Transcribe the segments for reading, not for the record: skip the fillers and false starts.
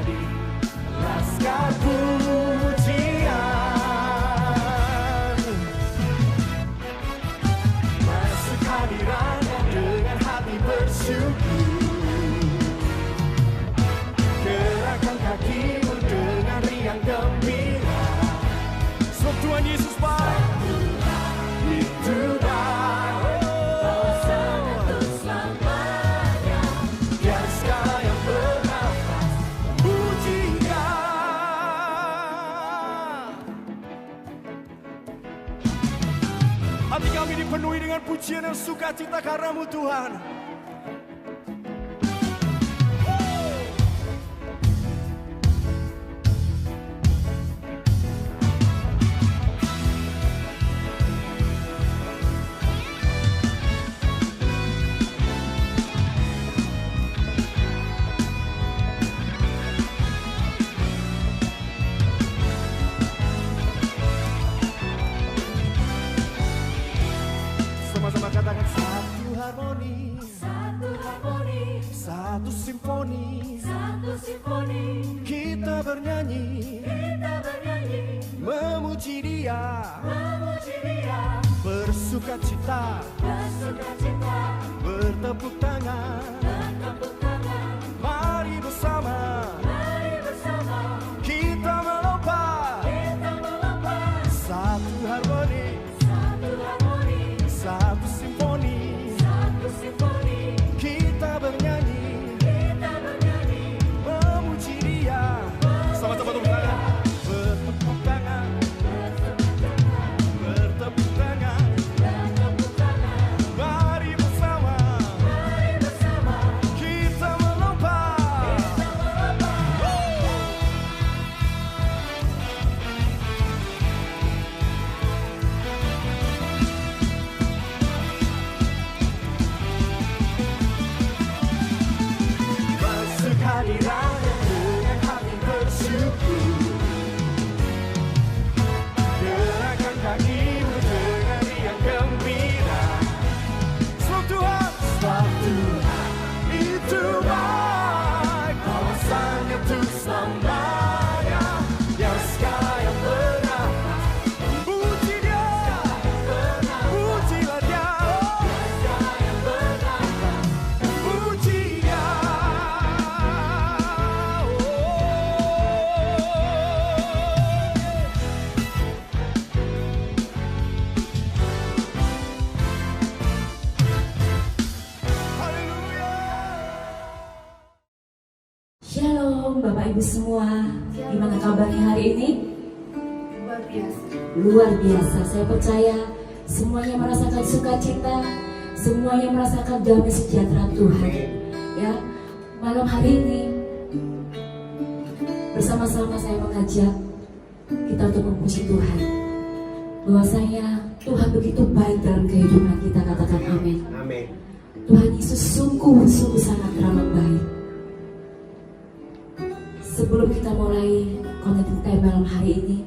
menjadi laskar pujian. Masuk hadirannya dengan hati bersyukur, gerakkan kakimu dengan riang gembira. Sebab Tuhan Yesus baik, itu baik. Hati kami dipenuhi dengan pujian dan sukacita karena-Mu Tuhan. Sama-sama katakan satu harmoni, satu harmoni, satu simfoni, satu simfoni. kita bernyanyi, memuji Dia, bersukacita, bertepuk tangan, mari bersama, kita melompat, satu harmoni, satu simfoni, kita bernyanyi, memuji Dia. Sama-sama tepuk tangan, bertepuk tangan, bertepuk tangan, mari bersama, kita melompat. Masuk hadirannya dengan hati bersyukur, gerakkan kakimu dengan riang gembira. Sebab Tuhan itu baik, kawasannya untuk selamanya. Yang segala yang bernafas, puji Dia, pujilah Dia, puji Dia. Haleluya. Shalom Bapak Ibu semua, gimana kabarnya hari ini? Luar biasa. Luar biasa, saya percaya semuanya merasakan sukacita, semuanya merasakan damai sejahtera Tuhan. Ya, malam hari ini bersama-sama saya mengajak kita untuk memuji Tuhan. Bahwasanya Tuhan begitu baik dalam kehidupan kita, katakan amin. Amin. Tuhan Yesus sungguh-sungguh sangat teramat baik. Sebelum kita mulai connecting time malam hari ini,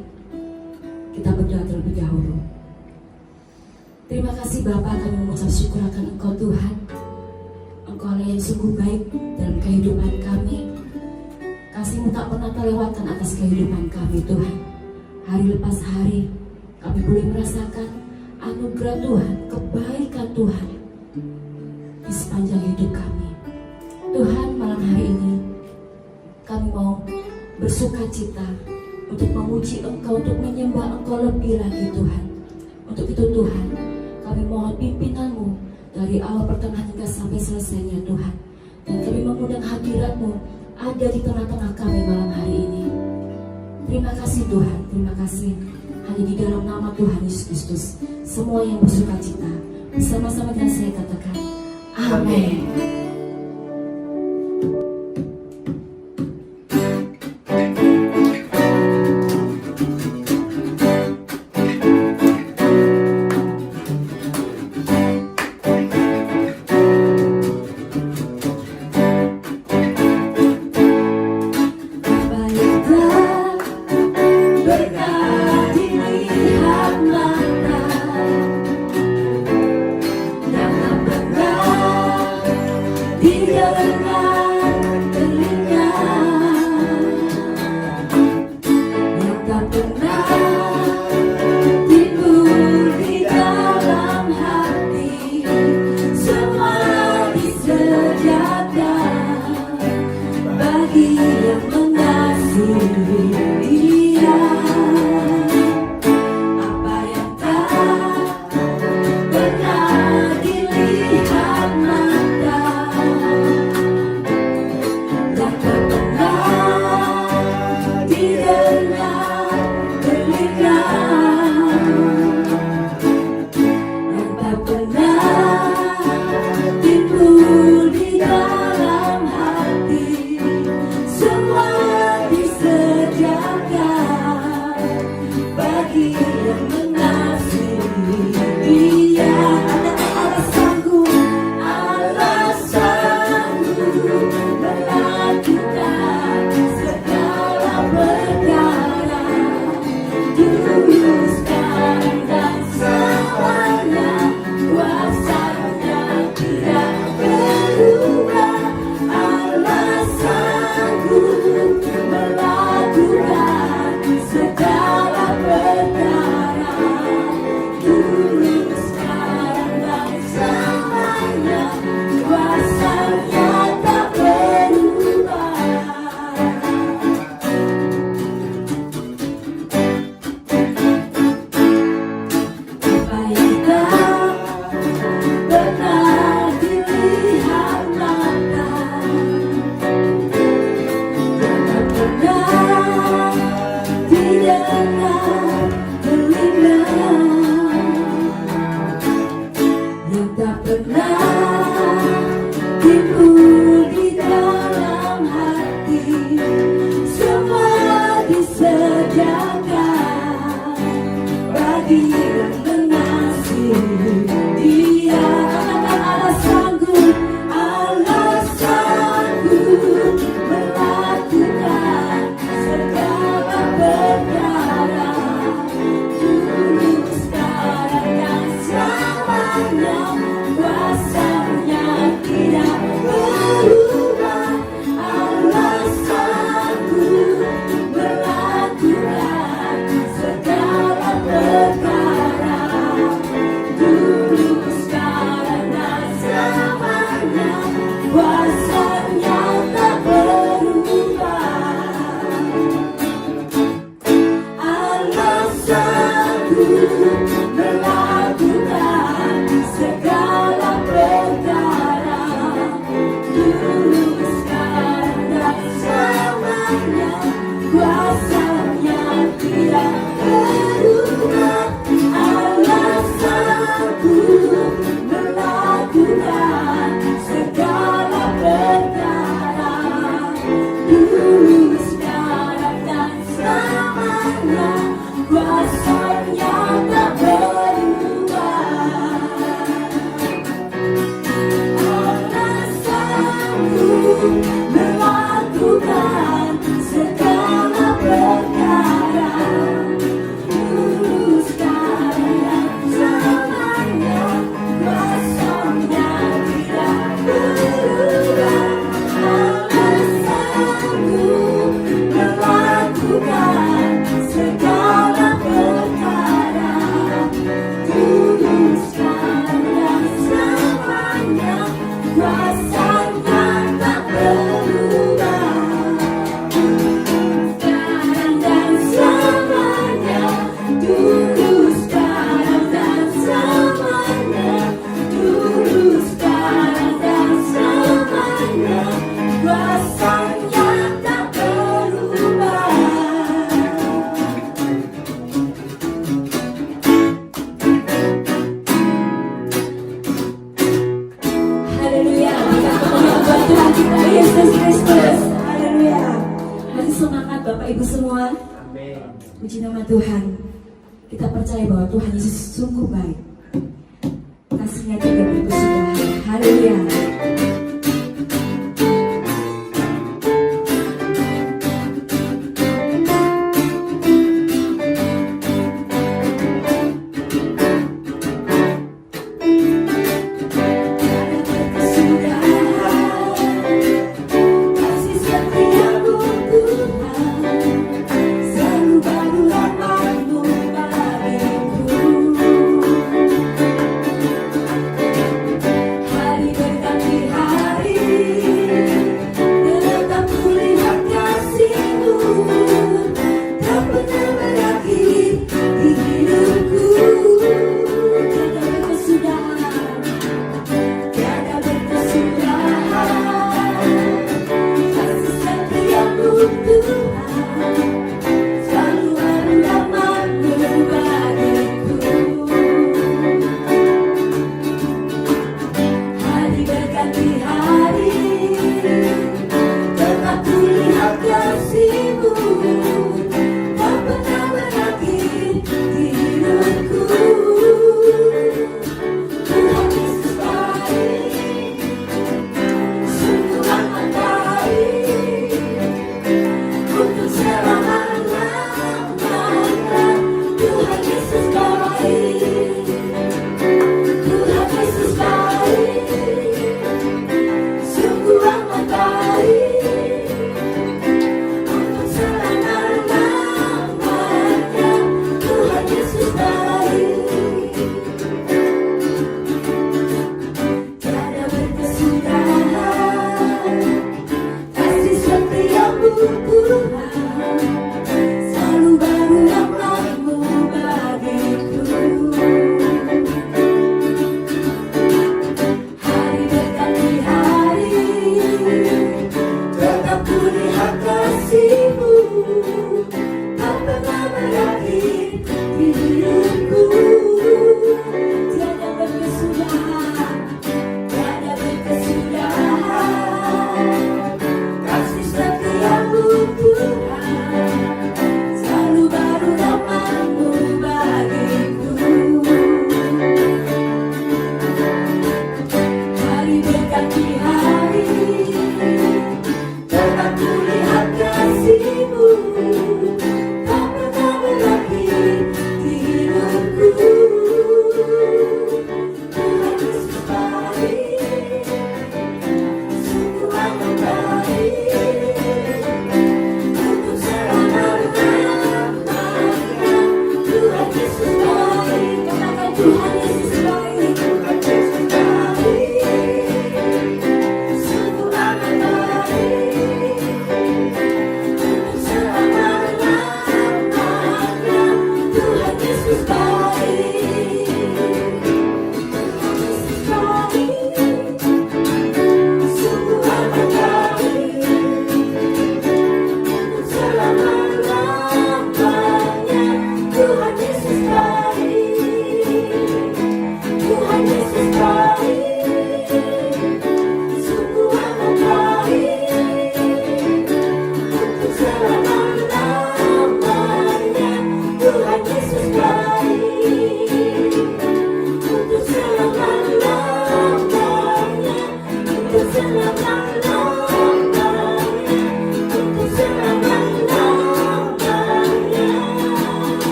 kita berdoa terlebih dahulu. Terima kasih Bapa, kami mengucap syukur akan Engkau Tuhan. Engkau lah yang sungguh baik dalam kehidupan kami. Kasih-Mu tak pernah terlewatkan atas kehidupan kami Tuhan. Hari lepas hari kami boleh merasakan anugerah Tuhan, kebaikan Tuhan di sepanjang hidup kami. Tuhan, malam hari ini kami mau bersukacita untuk memuji Engkau, untuk menyembah Engkau lebih lagi Tuhan. Untuk itu Tuhan, kami mohon pimpinan-Mu dari awal pertengahan hingga sampai selesainya Tuhan. Dan kami mengundang hadirat-Mu ada di tengah-tengah kami malam hari ini. Terima kasih Tuhan, terima kasih. Hanya di dalam nama Tuhan Yesus Kristus, semua yang bersukacita bersama-sama dengan saya katakan amin. Di dalam telinga kuasanya tak berubah. Alasanku melakukan segala perkara, dulu, sekarang, dan selamanya. Kuasanya tidak berubah. Alasanku melakukan segala perkara, dulu, sekarang, dan selamanya. Kuasanya tak berubah. Alasanku melakukan segala perkara, dulu, sekarang, dan selamanya. Kuasanya tidak berubah. Alasanku melakukan segala perkara, dulu, sekarang, dan selamanya. Kuasanya tak berubah. Sekarang dan selamanya, dulu, sekarang, dan selamanya. Dulu, sekarang, dan selamanya. Kuasanya tak berubah. Haleluya, kita kemuliaan buat Tuhan kita Yesus Kristus. Haleluya. Mari semangat Bapak Ibu semua. Puji nama Tuhan. Kita percaya bahwa Tuhan Yesus sungguh baik. Kasih-Nya tidak berkesudahan. Haleluya. Kasih setiamu Tuhan, selalu baru rahmat-Mu bagiku.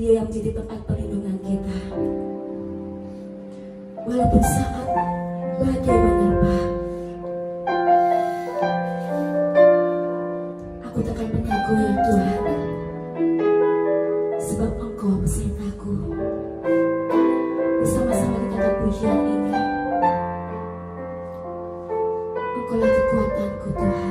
Dia yang menjadi tempat perlindungan kita. Walaupun saat badai menerpa, aku takkan pernah goyah Tuhan, sebab Engkau pesertaku. Bersama-sama di kata pujian ini, Engkaulah kekuatanku Tuhan.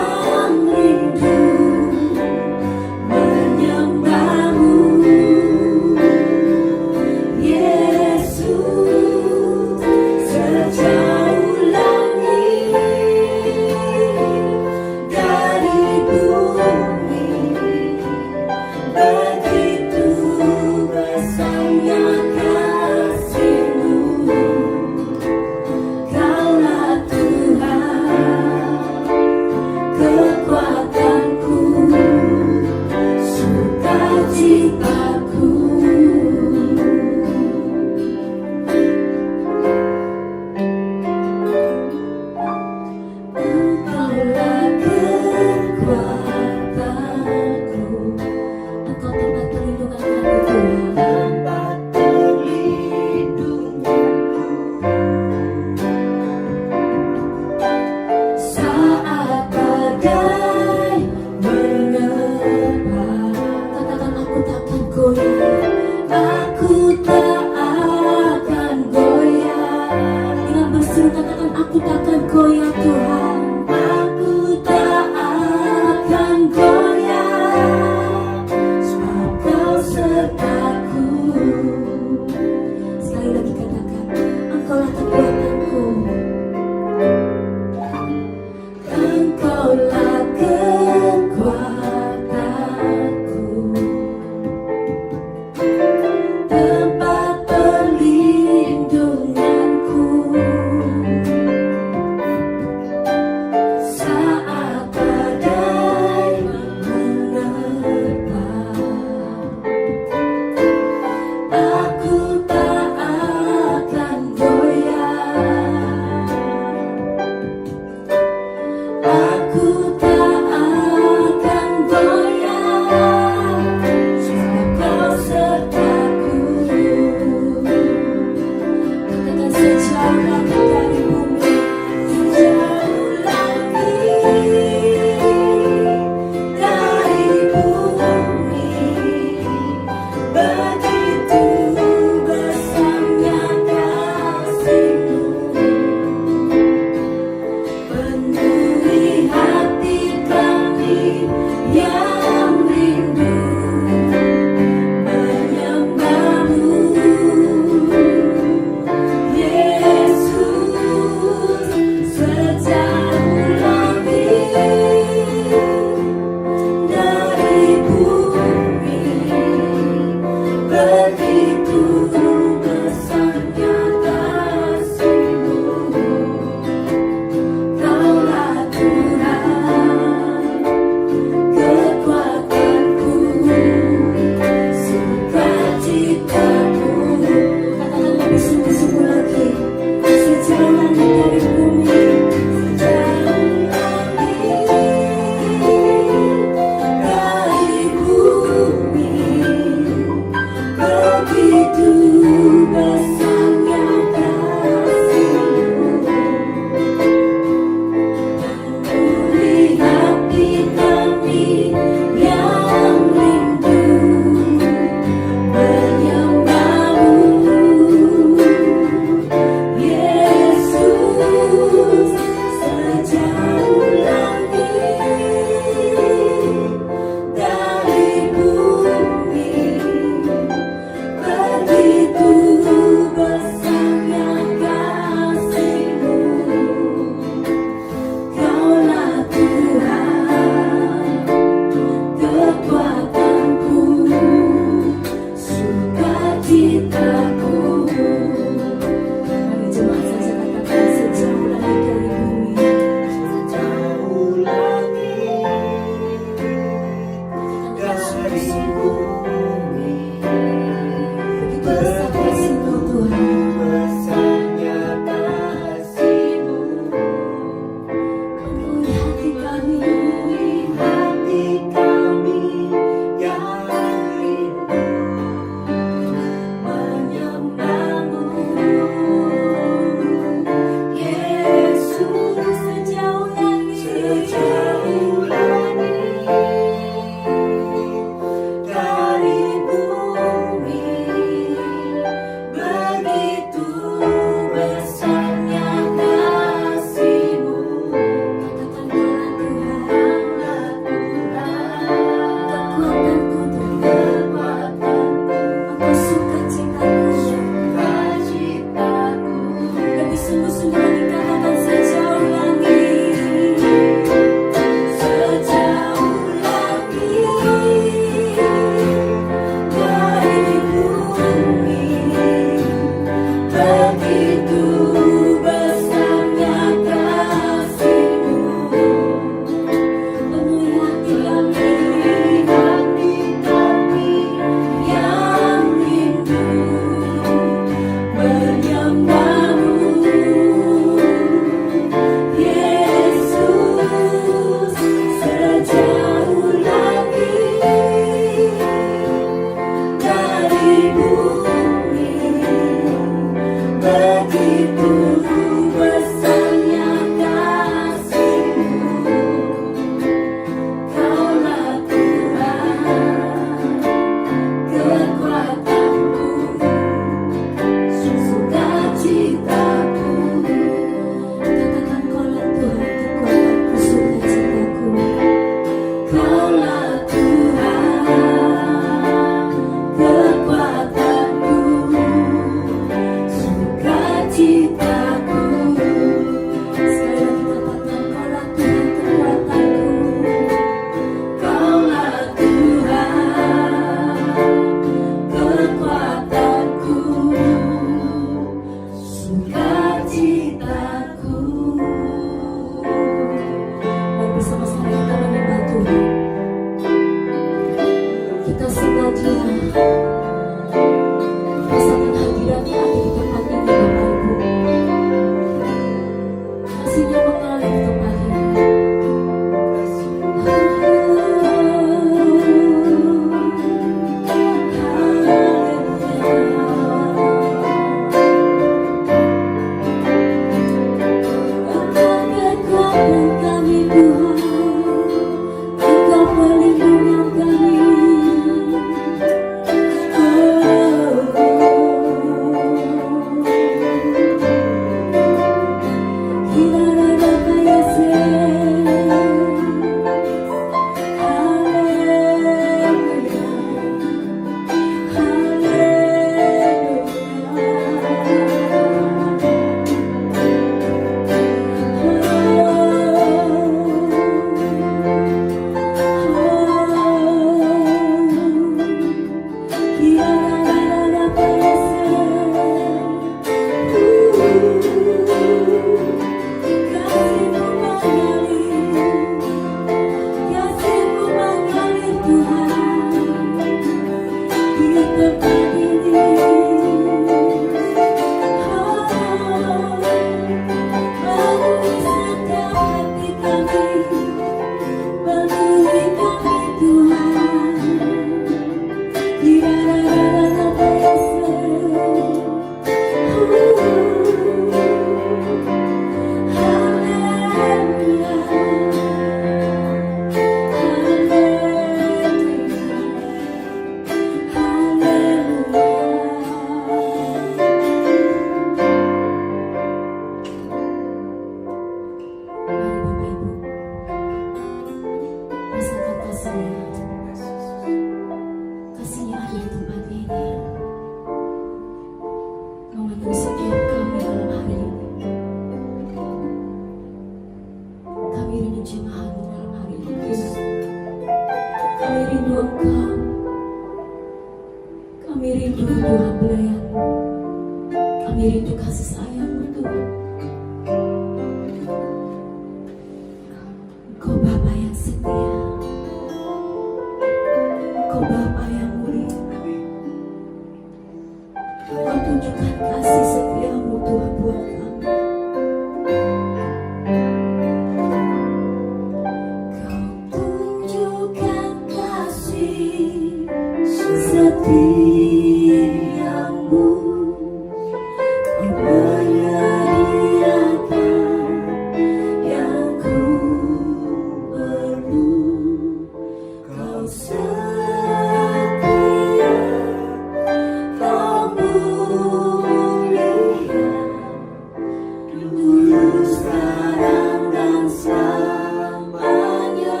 dulu sekarang dan selamanya.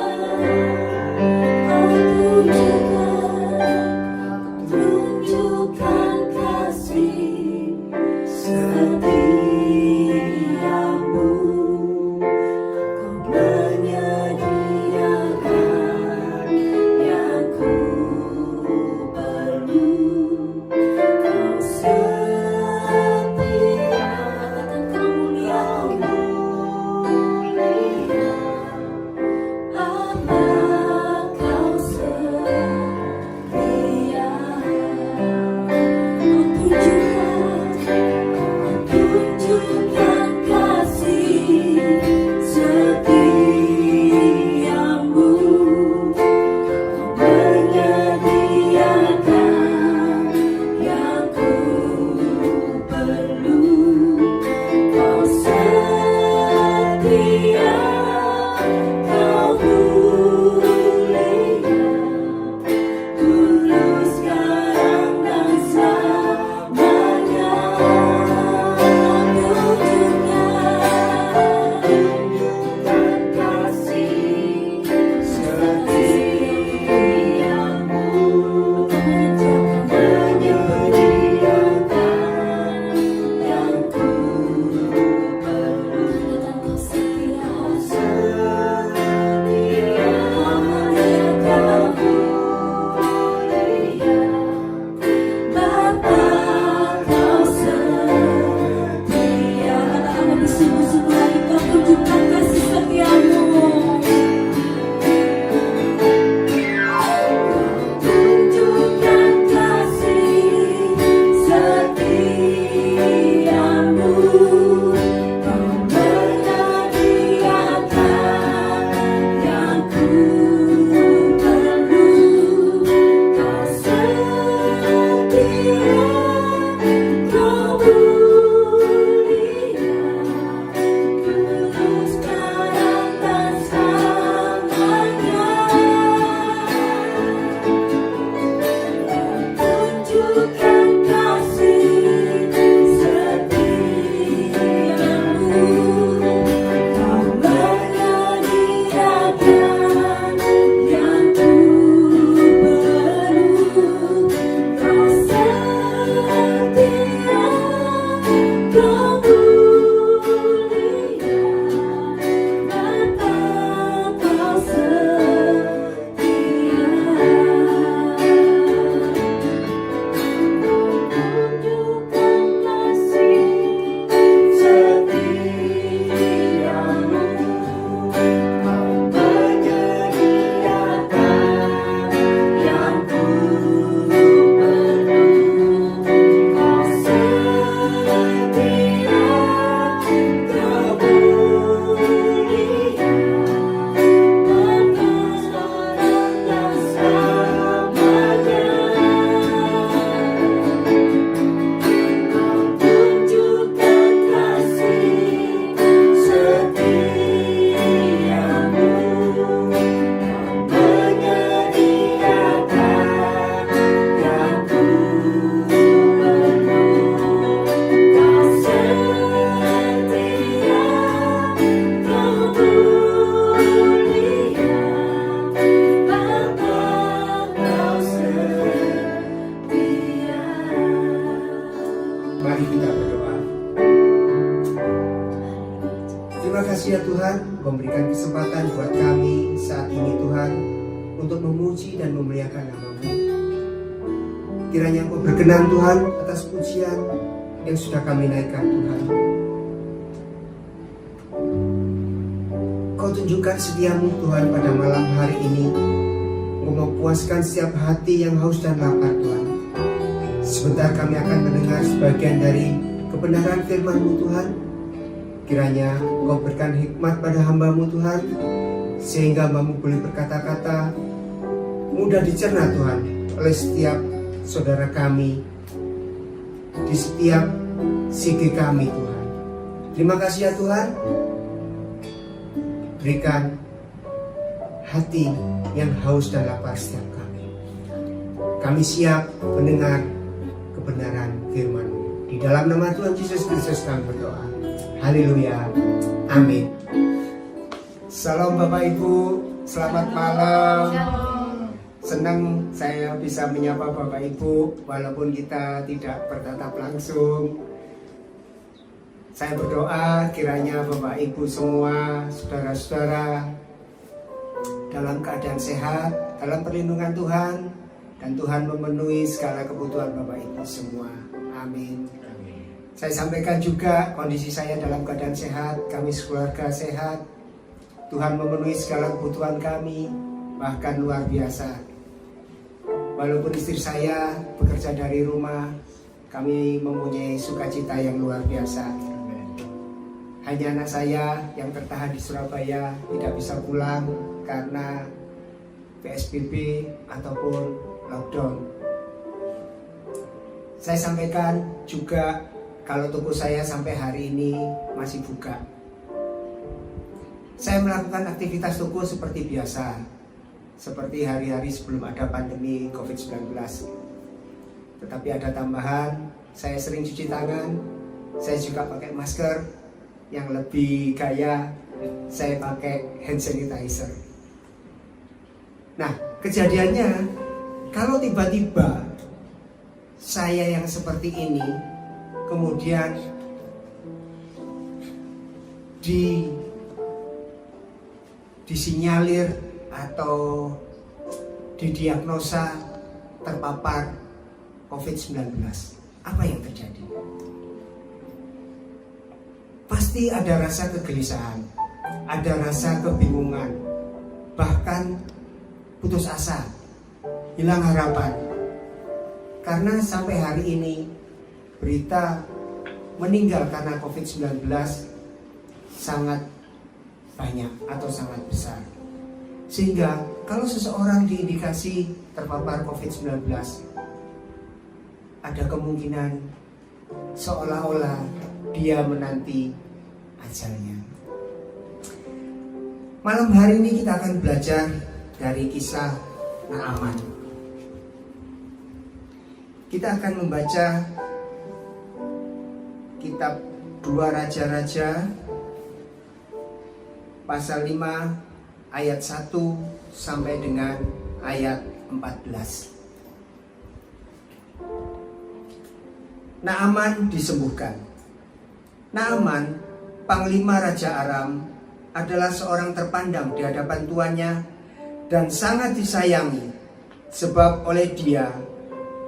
Kau tunjukkan kasih setiamu. Kau menyediakan yang ku perlu. Kau setia, katakan kau mulia. Bapa, kau setia. Kau tunjukkan kasih setiamu. Kau menyediakan yang ku perlu. Kau setia, kau mulia, dulu sekarang dan selamanya. Tunjukkan kasih setiamu. Menyediakan yang ku perlu. Kau setia, kau mulia, kau mulia. Bapa, kau setia. Katakan lebih sungguh-sungguh lagi, kau tunjukkan kasih setiamu. Tunjukkan kasih setiamu. Kau menyediakan yang ku perlu. Kau setia, kau mulia, dulu sekarang dan selamanya. Tunjukkan kasih setiamu. Kau menyediakan yang ku perlu. Kau setia, kau mulia. Bapa, kau setia. Tunjukkan kasih setiamu. Kau menyediakan yang ku perlu. Kau setia, kau mulia, Bapa sekarang dan selamanya. Tunjukkan kasih setiamu. Kau menyediakan yang ku perlu. Kau setia, kau mulia. Bapa, kau setia. Mari kita berdoa. Terima kasih ya Tuhan, Kau memberikan kesempatan buat kami saat ini Tuhan untuk memuji dan memuliakan nama-Mu. Kiranya Kau berkenan Tuhan atas pujian yang sudah kami naikkan Tuhan. Kau tunjukkan setiamu Tuhan pada malam hari ini. Kau memuaskan setiap hati yang haus dan lapar Tuhan. Sebentar kami akan mendengar sebagian dari kebenaran firman-Mu Tuhan. Kiranya Kau berikan hikmat pada hamba-Mu Tuhan, sehingga hamba-Mu boleh berkata-kata mudah dicerna Tuhan oleh setiap saudara kami, di setiap segi kami Tuhan. Terima kasih ya Tuhan. Berikan hati yang haus dan lapar setiap kami. Kami siap mendengar kebenaran firman-Mu. Di dalam nama Tuhan Yesus Kristus kami berdoa. Haleluya. Amin. Salam Bapak Ibu, selamat malam. Senang saya bisa menyapa Bapak Ibu walaupun kita tidak bertatap langsung. Saya berdoa kiranya Bapak Ibu semua, saudara-saudara dalam keadaan sehat, dalam perlindungan Tuhan, dan Tuhan memenuhi segala kebutuhan Bapak Ibu semua. Amin. Saya sampaikan juga kondisi saya dalam keadaan sehat, kami sekeluarga sehat. Tuhan memenuhi segala kebutuhan kami, bahkan luar biasa. Walaupun istri saya bekerja dari rumah, kami mempunyai sukacita yang luar biasa. Hanya anak saya yang tertahan di Surabaya tidak bisa pulang karena PSBB ataupun lockdown. Saya sampaikan juga kalau toko saya sampai hari ini masih buka. Saya melakukan aktivitas toko seperti biasa, seperti hari-hari sebelum ada pandemi COVID-19. Tetapi ada tambahan, saya sering cuci tangan, saya juga pakai masker, yang lebih gaya, saya pakai hand sanitizer. Nah, kejadiannya, kalau tiba-tiba saya yang seperti ini, kemudian disinyalir atau didiagnosa terpapar COVID-19, apa yang terjadi? Pasti ada rasa kegelisahan, ada rasa kebingungan, bahkan putus asa, hilang harapan. Karena sampai hari ini berita meninggal karena COVID-19 sangat banyak atau sangat besar. Sehingga kalau seseorang diindikasi terpapar COVID-19, ada kemungkinan seolah-olah dia menanti ajalnya. Malam hari ini kita akan belajar dari kisah Naaman. Kita akan membaca kitab 2 Raja-Raja pasal 5 ayat 1 sampai dengan ayat 14. Naaman disembuhkan. Naaman, panglima Raja Aram, adalah seorang terpandang di hadapan tuannya dan sangat disayangi, sebab oleh dia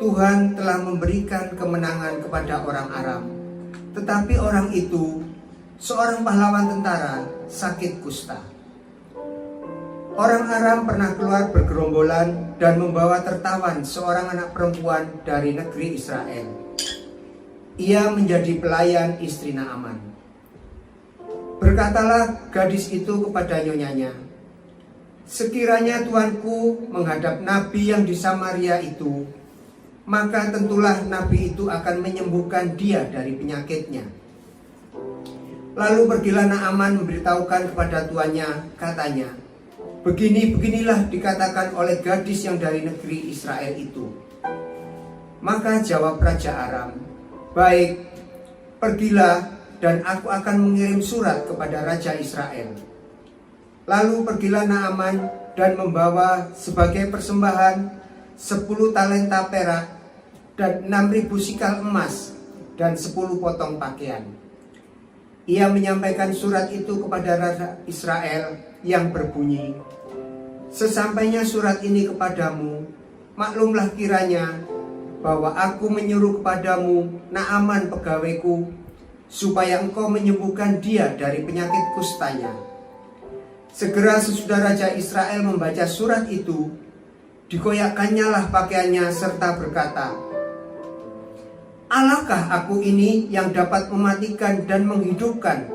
Tuhan telah memberikan kemenangan kepada orang Aram. Tetapi orang itu, seorang pahlawan tentara, sakit kusta. Orang Aram pernah keluar bergerombolan dan membawa tertawan seorang anak perempuan dari negeri Israel. Ia menjadi pelayan istri Naaman. Berkatalah gadis itu kepada nyonyanya, "Sekiranya tuanku menghadap nabi yang di Samaria itu, maka tentulah nabi itu akan menyembuhkan dia dari penyakitnya." Lalu pergilah Naaman memberitahukan kepada tuannya, katanya, "Begini-beginilah dikatakan oleh gadis yang dari negeri Israel itu." Maka jawab Raja Aram, "Baik, pergilah dan aku akan mengirim surat kepada Raja Israel." Lalu pergilah Naaman dan membawa sebagai persembahan 10 talenta perak dan 6.000 sikal emas dan 10 potong pakaian. Ia menyampaikan surat itu kepada Raja Israel yang berbunyi, "Sesampainya surat ini kepadamu, maklumlah kiranya bahwa aku menyuruh kepadamu Naaman pegawaiku, supaya engkau menyembuhkan dia dari penyakit kustanya." Segera sesudah Raja Israel membaca surat itu, dikoyakkannya lah pakaiannya serta berkata, "Alahkah aku ini yang dapat mematikan dan menghidupkan,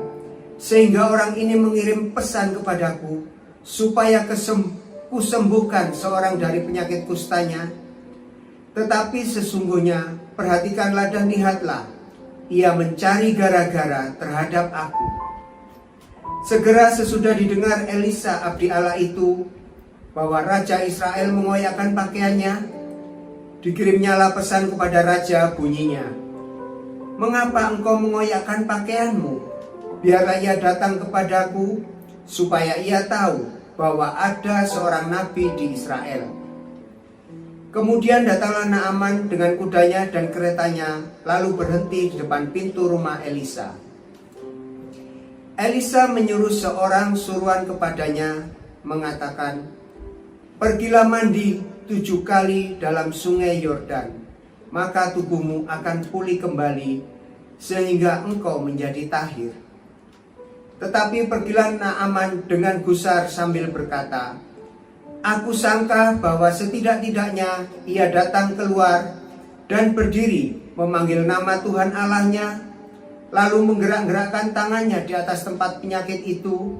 sehingga orang ini mengirim pesan kepadaku, supaya kusembuhkan seorang dari penyakit kustanya? Tetapi sesungguhnya, perhatikanlah dan lihatlah, ia mencari gara-gara terhadap aku." Segera sesudah didengar Elisa abdi Allah itu bahwa Raja Israel mengoyakkan pakaiannya, dikirimnyalah pesan kepada Raja bunyinya, "Mengapa engkau mengoyakkan pakaianmu? biarlah ia datang kepadaku, supaya ia tahu bahwa ada seorang nabi di Israel. Kemudian datanglah Naaman dengan kudanya dan keretanya, lalu berhenti di depan pintu rumah Elisa. Elisa menyuruh seorang suruhan kepadanya, mengatakan, "Pergilah mandi 7 kali dalam sungai Yordan, maka tubuhmu akan pulih kembali, sehingga engkau menjadi tahir." Tetapi pergilah Naaman dengan gusar sambil berkata, "Aku sangka bahwa setidak-tidaknya ia datang keluar dan berdiri memanggil nama Tuhan Allahnya, lalu menggerak-gerakkan tangannya di atas tempat penyakit itu,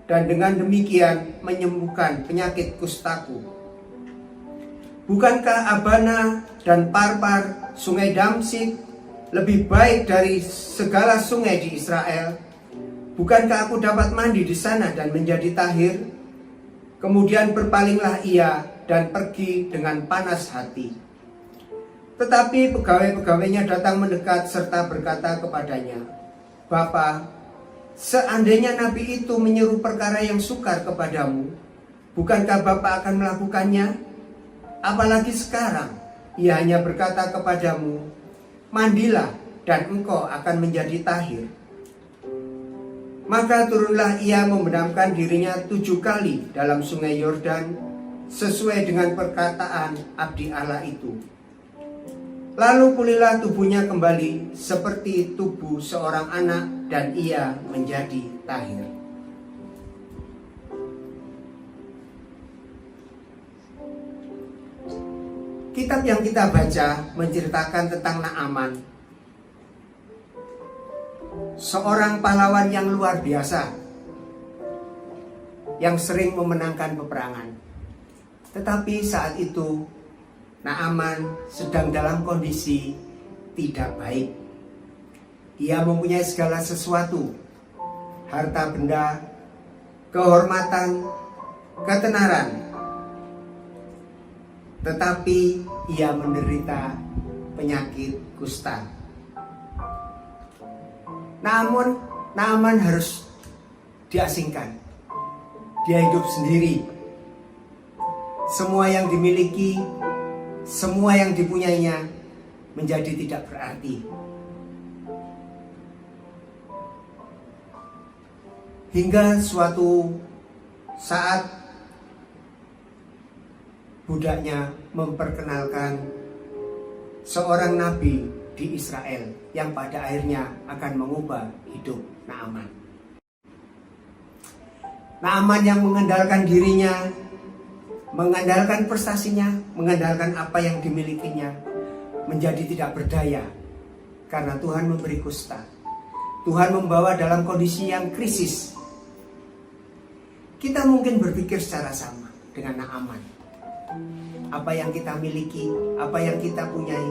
dan dengan demikian menyembuhkan penyakit kustaku. Bukankah Abana dan Parpar, sungai Damsik, lebih baik dari segala sungai di Israel? Bukankah aku dapat mandi di sana dan menjadi tahir?" Kemudian berpalinglah ia dan pergi dengan panas hati. Tetapi pegawai-pegawainya datang mendekat serta berkata kepadanya, "Bapa, seandainya nabi itu menyeru perkara yang sukar kepadamu, bukankah Bapa akan melakukannya? Apalagi sekarang ia hanya berkata kepadamu, 'Mandilah dan engkau akan menjadi tahir.'" Maka turunlah ia membenamkan dirinya 7 kali dalam sungai Yordan, sesuai dengan perkataan abdi Allah itu. Lalu pulihlah tubuhnya kembali seperti tubuh seorang anak, dan ia menjadi tahir. Kitab yang kita baca menceritakan tentang Naaman, seorang pahlawan yang luar biasa, yang sering memenangkan peperangan. Tetapi saat itu Naaman sedang dalam kondisi tidak baik. Ia mempunyai segala sesuatu, harta benda, kehormatan, ketenaran. Tetapi ia menderita penyakit kusta. Namun Naaman harus diasingkan. Dia hidup sendiri. Semua yang dimiliki, semua yang dipunyainya menjadi tidak berarti. Hingga suatu saat budaknya memperkenalkan seorang nabi di Israel yang pada akhirnya akan mengubah hidup Naaman. Naaman yang mengandalkan dirinya, mengandalkan prestasinya, mengandalkan apa yang dimilikinya, menjadi tidak berdaya karena Tuhan memberi kusta. Tuhan membawa dalam kondisi yang krisis. Kita mungkin berpikir secara sama dengan Naaman. Apa yang kita miliki, apa yang kita punyai,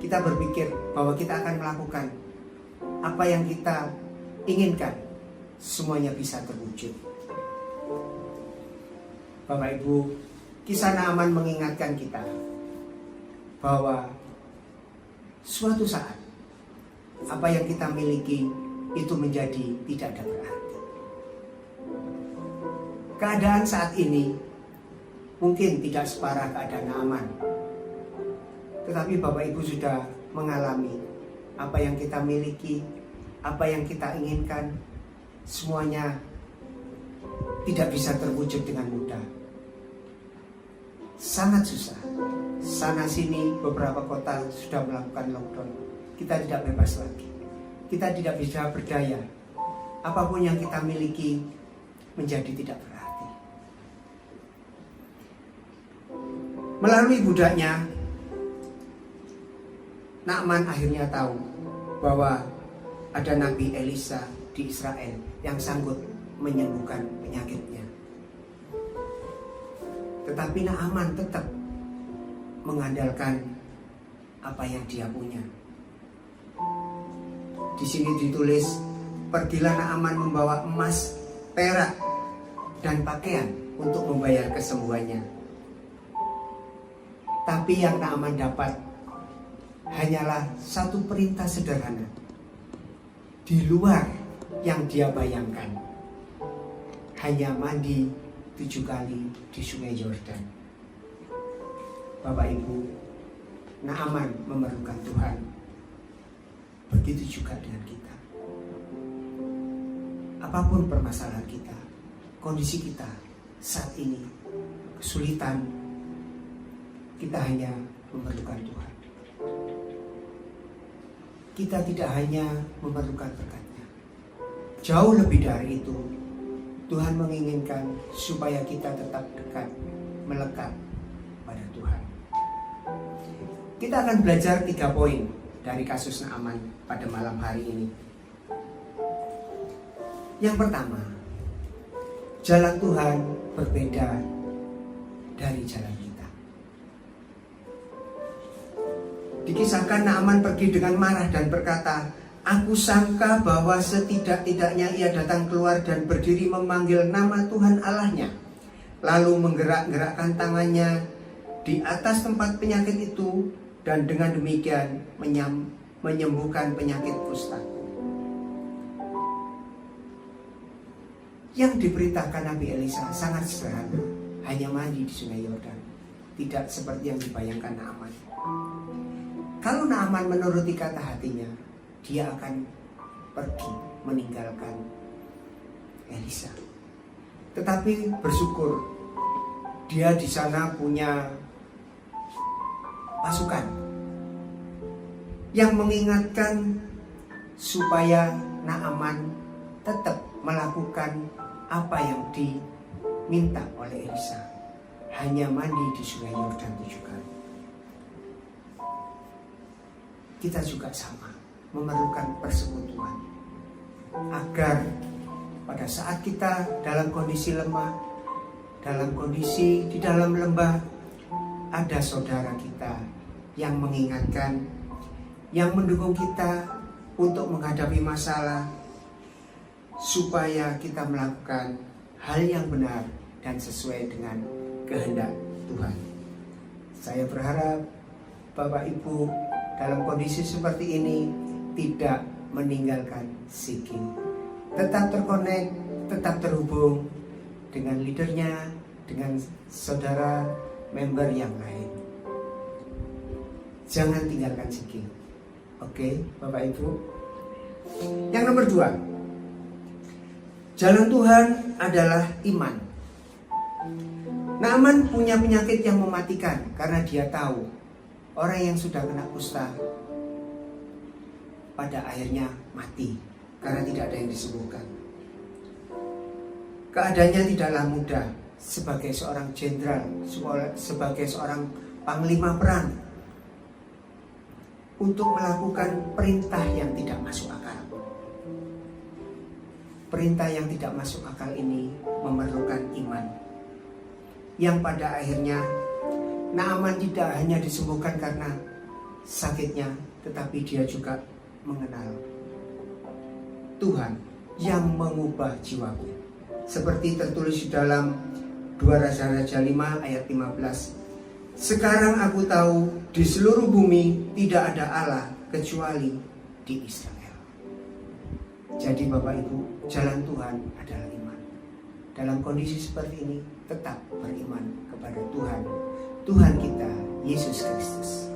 kita berpikir bahwa kita akan melakukan apa yang kita inginkan, semuanya bisa terwujud. Bapak Ibu, kisah Naaman mengingatkan kita bahwa suatu saat apa yang kita miliki itu menjadi tidak ada berarti. Keadaan saat ini mungkin tidak separah keadaan Naaman, tetapi Bapak Ibu sudah mengalami apa yang kita miliki, apa yang kita inginkan, semuanya tidak bisa terwujud dengan mudah. Sangat susah. Sana sini beberapa kota sudah melakukan lockdown. Kita tidak bebas lagi. Kita tidak bisa berdaya. Apapun yang kita miliki menjadi tidak berarti. Melalui budaknya, Naaman akhirnya tahu bahwa ada Nabi Elisa di Israel yang sanggup menyembuhkan penyakitnya. Tetapi Naaman tetap mengandalkan apa yang dia punya. Di sini ditulis, pergilah Naaman membawa emas, perak, dan pakaian untuk membayar kesembuhannya. Tapi yang Naaman dapat hanyalah satu perintah sederhana. Di luar yang dia bayangkan. Hanya mandi 7 kali di sungai Yordan. Bapak Ibu, Naaman memerlukan Tuhan. Begitu juga dengan kita. Apapun permasalahan kita, kondisi kita saat ini, kesulitan, kita hanya memerlukan Tuhan. Kita tidak hanya memerlukan berkat-Nya. Jauh lebih dari itu, Tuhan menginginkan supaya kita tetap dekat, melekat pada Tuhan. Kita akan belajar 3 poin dari kasus Naaman pada malam hari ini. Yang pertama, jalan Tuhan berbeda dari jalan kita. Dikisahkan Naaman pergi dengan marah dan berkata, "Aku sangka bahwa setidak-tidaknya ia datang keluar dan berdiri memanggil nama Tuhan Allahnya, lalu menggerak-gerakkan tangannya di atas tempat penyakit itu, dan dengan demikian menyembuhkan penyakit kusta." Yang diperintahkan Nabi Elisa sangat sederhana, hanya mandi di sungai Yordan, tidak seperti yang dibayangkan Naaman. Kalau Naaman menuruti kata hatinya, dia akan pergi meninggalkan Elisa. Tetapi bersyukur, dia di sana punya pasukan yang mengingatkan supaya Naaman tetap melakukan apa yang diminta oleh Elisa, hanya mandi di sungai Yordan 7 kali. Kita juga sama memerlukan persekutuan, agar pada saat kita dalam kondisi lemah, dalam kondisi di dalam lembah, ada saudara kita yang mengingatkan, yang mendukung kita untuk menghadapi masalah, supaya kita melakukan hal yang benar dan sesuai dengan kehendak Tuhan. Saya berharap Bapak Ibu dalam kondisi seperti ini tidak meninggalkan Seeking. Tetap terkonek, tetap terhubung dengan leadernya, dengan saudara member yang lain. Jangan tinggalkan Seeking. Oke, Bapak Ibu. Yang nomor 2, jalan Tuhan adalah iman. Naaman punya penyakit yang mematikan karena dia tahu orang yang sudah kena kusta pada akhirnya mati karena tidak ada yang disembuhkan. Keadaannya tidaklah mudah sebagai seorang jenderal, sebagai seorang panglima perang, untuk melakukan perintah yang tidak masuk akal. Perintah yang tidak masuk akal ini memerlukan iman, yang pada akhirnya Naaman tidak hanya disembuhkan karena sakitnya, tetapi dia juga mengenal Tuhan yang mengubah jiwaku. Seperti tertulis di dalam 2 Raja-Raja 5 ayat 15. "Sekarang aku tahu di seluruh bumi tidak ada Allah kecuali di Israel." Jadi Bapak Ibu, jalan Tuhan adalah iman. Dalam kondisi seperti ini, tetap beriman kepada Tuhan, Tuhan kita, Yesus Kristus.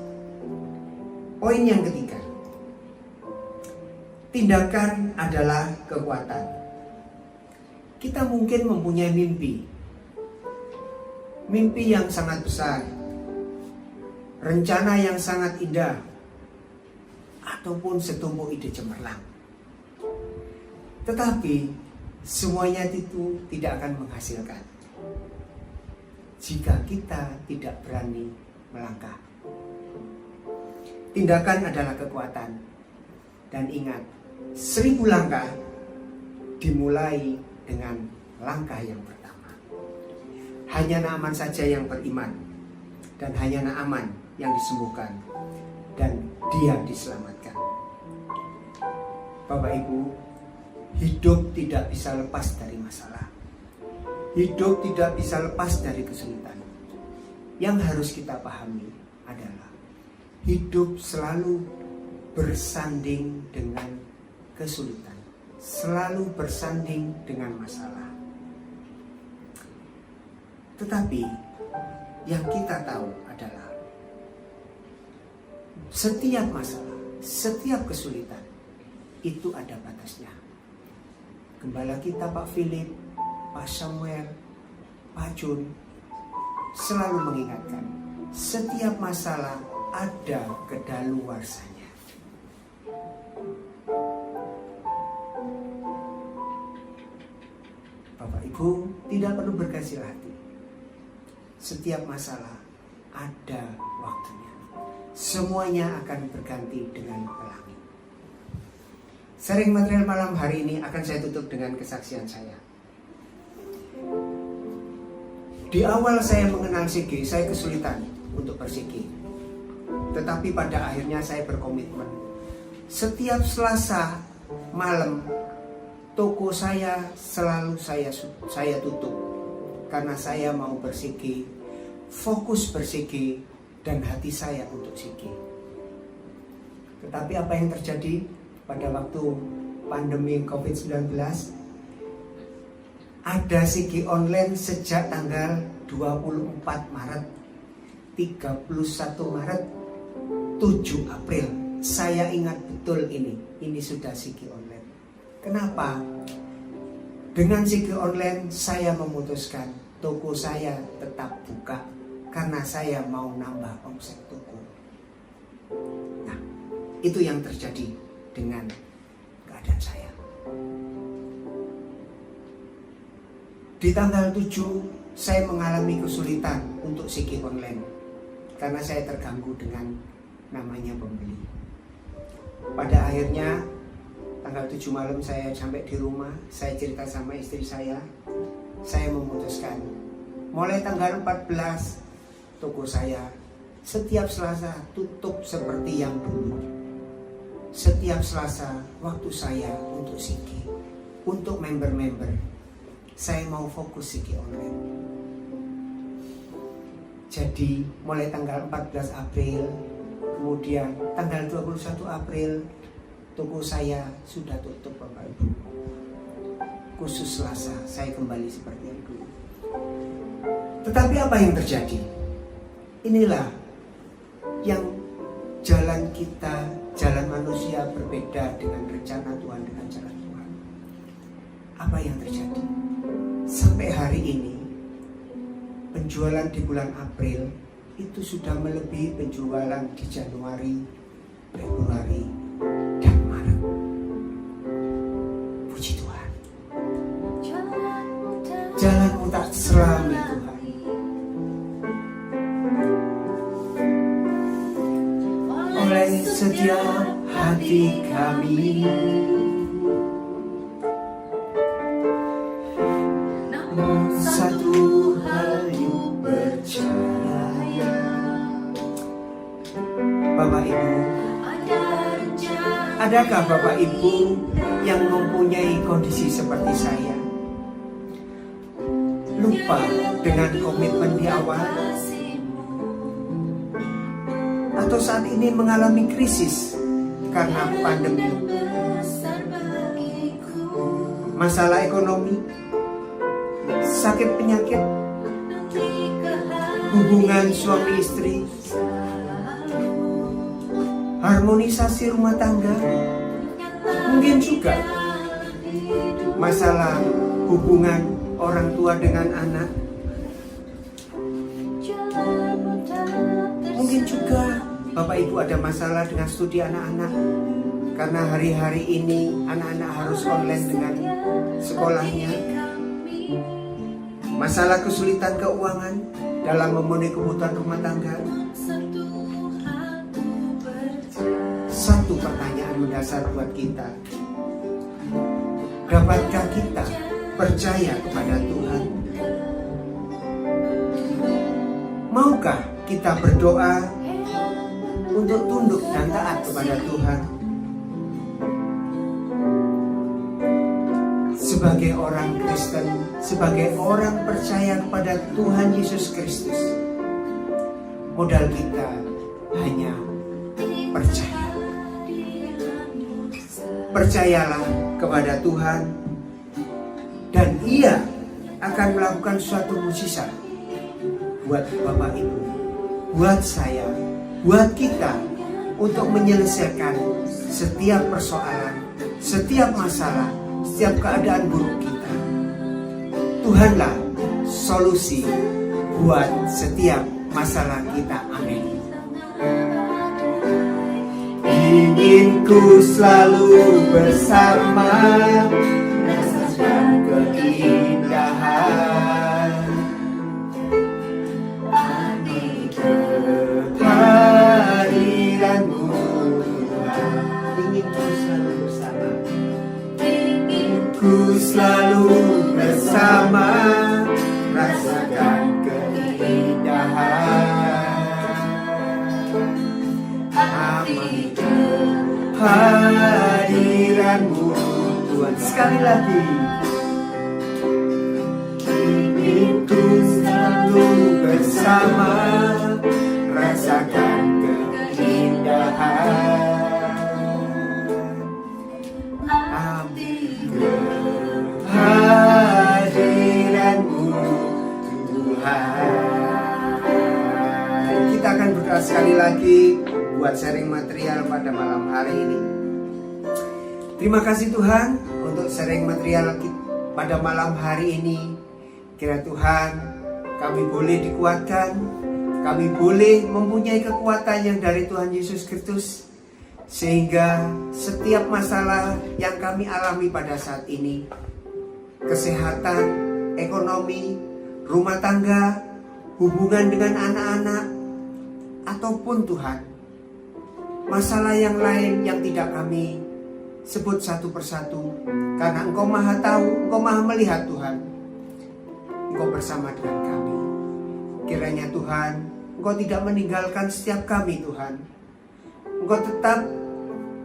Poin yang ketiga, tindakan adalah kekuatan. Kita mungkin mempunyai mimpi yang sangat besar, rencana yang sangat indah, ataupun setumpuk ide cemerlang. Tetapi semuanya itu tidak akan menghasilkan jika kita tidak berani melangkah. Tindakan adalah kekuatan. Dan ingat, 1000 langkah dimulai dengan langkah yang pertama. Hanya Naaman saja yang beriman, dan hanya Naaman yang disembuhkan, dan dia diselamatkan. Bapak Ibu, hidup tidak bisa lepas dari masalah. Hidup tidak bisa lepas dari kesulitan. Yang harus kita pahami adalah hidup selalu bersanding dengan kesulitan. selalu bersanding dengan masalah. Tetapi yang kita tahu adalah setiap masalah, setiap kesulitan itu ada batasnya. Gembala kita Pak Philip, Pak Samuel, Pak Jun selalu mengingatkan, setiap masalah ada kedaluarsanya. Bapak Ibu tidak perlu berkecil hati. Setiap masalah ada waktunya. Semuanya akan berganti dengan pelangi. Sharing material malam hari ini akan saya tutup dengan kesaksian saya. Di awal saya mengenal CG, saya kesulitan untuk bersigi. Tetapi pada akhirnya saya berkomitmen. Setiap Selasa malam, toko saya selalu saya tutup. Karena saya mau bersigi, fokus bersigi, dan hati saya untuk sigi. Tetapi apa yang terjadi pada waktu pandemi COVID-19? Ada sigi online sejak tanggal 24 Maret, 31 Maret, 7 April. Saya ingat betul ini sudah sigi online. Kenapa? Dengan sigi online saya memutuskan toko saya tetap buka karena saya mau nambah omset toko. Nah, itu yang terjadi dengan keadaan saya. Di tanggal 7 saya mengalami kesulitan untuk sigi online karena saya terganggu dengan namanya pembeli. Pada akhirnya tanggal 7 malam saya sampai di rumah, saya cerita sama istri saya memutuskan mulai tanggal 14 toko saya setiap Selasa tutup seperti yang dulu. Setiap Selasa waktu saya untuk sigi, untuk member-member, saya mau fokus sigi online. Jadi mulai tanggal 14 April, kemudian tanggal 21 April, toko saya sudah tutup Bapak Ibu. Khusus Selasa saya kembali seperti yang dulu. Tetapi apa yang terjadi? Inilah yang jalan kita, jalan manusia berbeda dengan rencana Tuhan, dengan jalan Tuhan. Apa yang terjadi? Sampai hari ini penjualan di bulan April itu sudah melebihi penjualan di Januari, Februari, dan Maret. Puji Tuhan. Jalanmu tak seramai Tuhan. Oleh setiap hati kami, namun satu hal yang percaya. Bapak Ibu, adakah Bapak Ibu yang mempunyai kondisi seperti saya? Lupa dengan komitmen di awal? Atau saat ini mengalami krisis karena pandemi, masalah ekonomi, sakit penyakit, hubungan suami istri, harmonisasi rumah tangga, mungkin juga masalah hubungan orang tua dengan anak, mungkin juga Bapak Ibu ada masalah dengan studi anak-anak karena hari-hari ini anak-anak harus online dengan sekolahnya. Masalah kesulitan keuangan dalam memenuhi kebutuhan rumah tangga. Satu pertanyaan mendasar buat kita. Dapatkah kita percaya kepada Tuhan? Maukah kita berdoa untuk tunduk dan taat kepada Tuhan? Sebagai orang Kristen, sebagai orang percaya kepada Tuhan Yesus Kristus, modal kita hanya percaya. Percayalah kepada Tuhan, dan ia akan melakukan suatu mukjizat buat Bapak Ibu, buat saya, buat kita, untuk menyelesaikan setiap persoalan, setiap masalah, setiap keadaan buruk kita. Tuhanlah solusi buat setiap masalah kita. Amin. Ingin ku selalu bersama, rasakan keindahan kehadiranmu Tuhan. Ingin ku selalu bersama, ingin ku selalu bersama, rasakan keindahan amin kehadiranmu Tuhan. Sekali lagi, ingin ku selalu bersama, rasakan keindahan amin kehadiranmu Tuhan. Kita akan berdoa sekali lagi buat sharing material pada malam hari ini. Terima kasih Tuhan untuk sharing material pada malam hari ini. Kira Tuhan, kami boleh dikuatkan, kami boleh mempunyai kekuatan yang dari Tuhan Yesus Kristus, sehingga setiap masalah yang kami alami pada saat ini, kesehatan, ekonomi, rumah tangga, hubungan dengan anak-anak, ataupun Tuhan, masalah yang lain yang tidak kami sebut satu persatu, karena Engkau maha tahu, Engkau maha melihat Tuhan. Engkau bersama dengan kami. Kiranya Tuhan, Engkau tidak meninggalkan setiap kami Tuhan. Engkau tetap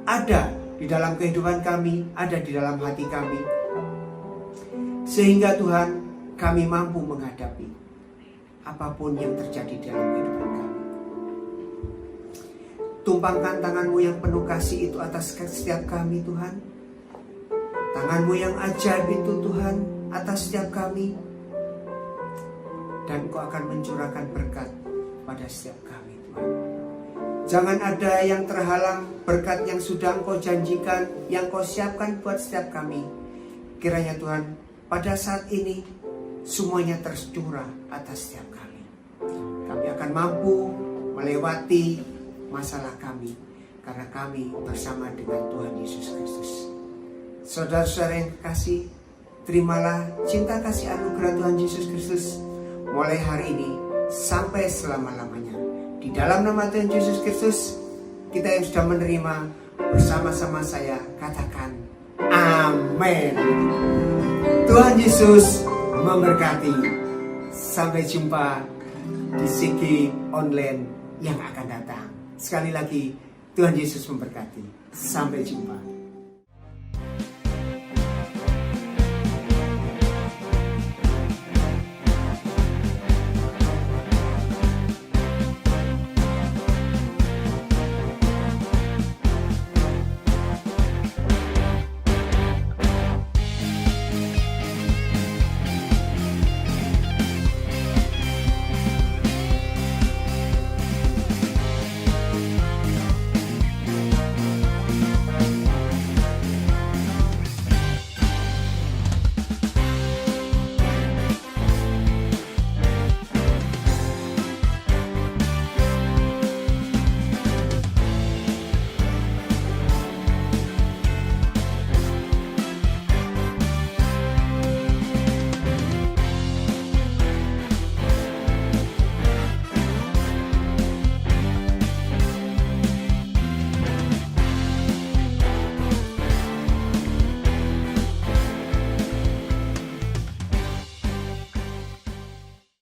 ada di dalam kehidupan kami, ada di dalam hati kami, sehingga Tuhan, kami mampu menghadapi apapun yang terjadi dalam kehidupan kami. Tumpangkan tangan-Mu yang penuh kasih itu atas setiap kami Tuhan. Tangan-Mu yang ajaib itu Tuhan atas setiap kami. Dan Engkau akan mencurahkan berkat pada setiap kami Tuhan. Jangan ada yang terhalang berkat yang sudah Engkau janjikan, yang Engkau siapkan buat setiap kami. Kiranya Tuhan, pada saat ini semuanya tercurah atas setiap kami. Kami akan mampu melewati masalah kami, karena kami bersama dengan Tuhan Yesus Kristus. Saudara-saudara yang kekasih, terimalah cinta kasih anugerah Tuhan Yesus Kristus mulai hari ini sampai selama-lamanya. Di dalam nama Tuhan Yesus Kristus, kita yang sudah menerima, bersama-sama saya katakan amin. Tuhan Yesus memberkati. Sampai jumpa di segi online yang akan datang. Sekali lagi, Tuhan Yesus memberkati. Sampai jumpa.